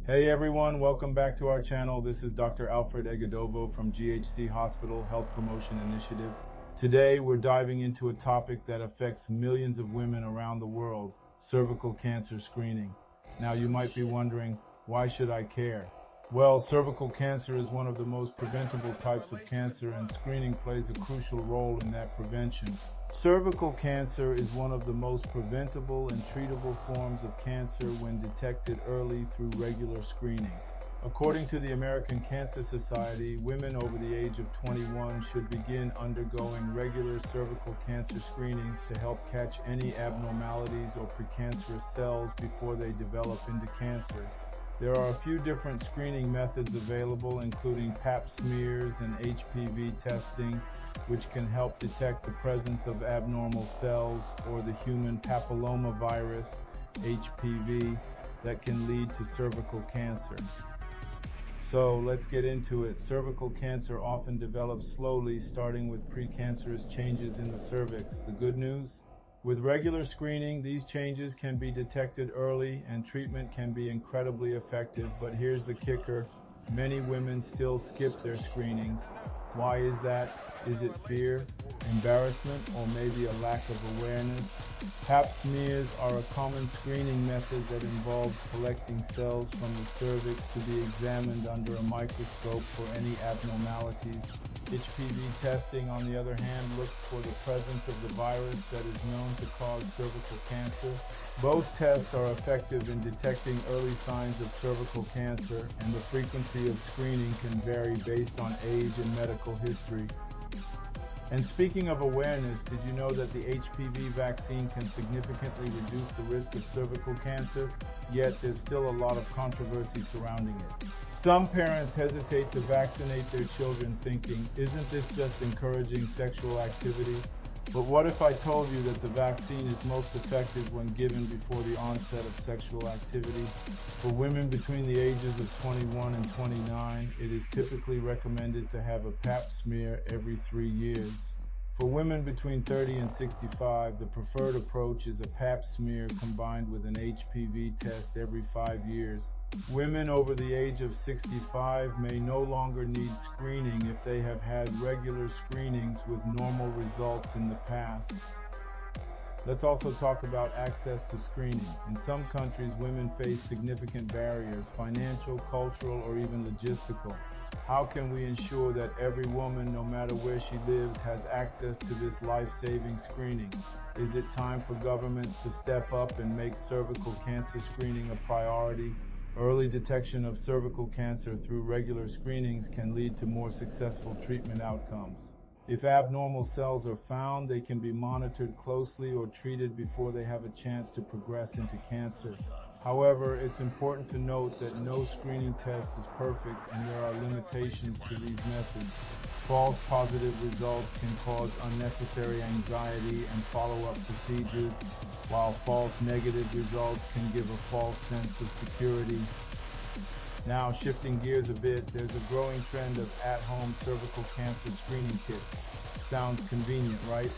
Hey everyone, welcome back to our channel. This is Dr. Alfred Egedovo from GHC Hospital Health Promotion Initiative. Today we're diving into a topic that affects millions of women around the world, cervical cancer screening. Now you might be wondering, why should I care? Well, cervical cancer is one of the most preventable types of cancer, and screening plays a crucial role in that prevention. Cervical cancer is one of the most preventable and treatable forms of cancer when detected early through regular screening. According to the American Cancer Society, women over the age of 21 should begin undergoing regular cervical cancer screenings to help catch any abnormalities or precancerous cells before they develop into cancer. There are a few different screening methods available, including Pap smears and HPV testing, which can help detect the presence of abnormal cells, or the human papillomavirus, HPV, that can lead to cervical cancer. So let's get into it. Cervical cancer often develops slowly, starting with precancerous changes in the cervix. The good news? With regular screening, these changes can be detected early and treatment can be incredibly effective. But here's the kicker: many women still skip their screenings. Why is that? Is it fear, embarrassment, or maybe a lack of awareness? Pap smears are a common screening method that involves collecting cells from the cervix to be examined under a microscope for any abnormalities. HPV testing, on the other hand, looks for the presence of the virus that is known to cause cervical cancer. Both tests are effective in detecting early signs of cervical cancer, and the frequency of screening can vary based on age and medical history. And speaking of awareness, did you know that the HPV vaccine can significantly reduce the risk of cervical cancer? Yet there's still a lot of controversy surrounding it. Some parents hesitate to vaccinate their children, thinking, isn't this just encouraging sexual activity? But what if I told you that the vaccine is most effective when given before the onset of sexual activity? For women between the ages of 21 and 29, it is typically recommended to have a Pap smear every 3 years. For women between 30 and 65, the preferred approach is a Pap smear combined with an HPV test every 5 years. Women over the age of 65 may no longer need screening if they have had regular screenings with normal results in the past. Let's also talk about access to screening. In some countries, women face significant barriers, financial, cultural, or even logistical. How can we ensure that every woman, no matter where she lives, has access to this life-saving screening? Is it time for governments to step up and make cervical cancer screening a priority? Early detection of cervical cancer through regular screenings can lead to more successful treatment outcomes. If abnormal cells are found, they can be monitored closely or treated before they have a chance to progress into cancer. However, it's important to note that no screening test is perfect, and there are limitations to these methods. False positive results can cause unnecessary anxiety and follow-up procedures, while false negative results can give a false sense of security. Now, shifting gears a bit, there's a growing trend of at-home cervical cancer screening kits. Sounds convenient, right?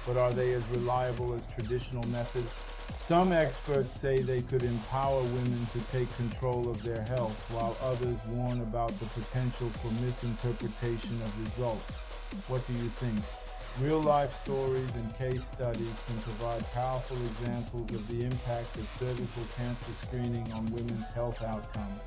But are they as reliable as traditional methods? Some experts say they could empower women to take control of their health, while others warn about the potential for misinterpretation of results. What do you think? Real-life stories and case studies can provide powerful examples of the impact of cervical cancer screening on women's health outcomes.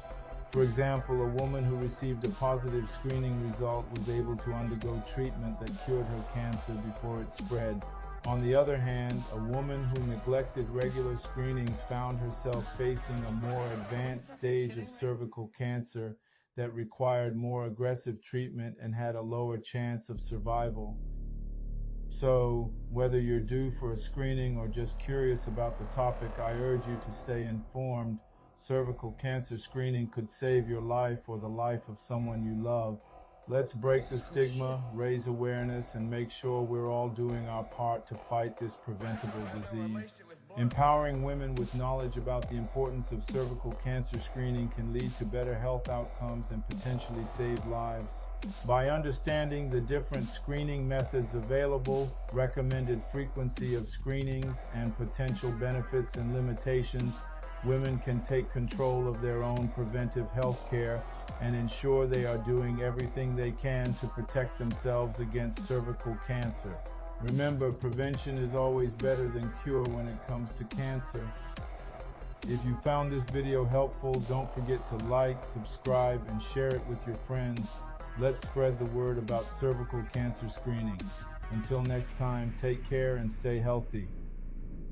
For example, a woman who received a positive screening result was able to undergo treatment that cured her cancer before it spread. On the other hand, a woman who neglected regular screenings found herself facing a more advanced stage of cervical cancer that required more aggressive treatment and had a lower chance of survival. So, whether you're due for a screening or just curious about the topic, I urge you to stay informed. Cervical cancer screening could save your life or the life of someone you love. Let's break the stigma, raise awareness, and make sure we're all doing our part to fight this preventable disease. Empowering women with knowledge about the importance of cervical cancer screening can lead to better health outcomes and potentially save lives. By understanding the different screening methods available, recommended frequency of screenings, and potential benefits and limitations, women can take control of their own preventive health care and ensure they are doing everything they can to protect themselves against cervical cancer. Remember, prevention is always better than cure when it comes to cancer. If you found this video helpful, don't forget to like, subscribe, and share it with your friends. Let's spread the word about cervical cancer screening. Until next time, take care and stay healthy.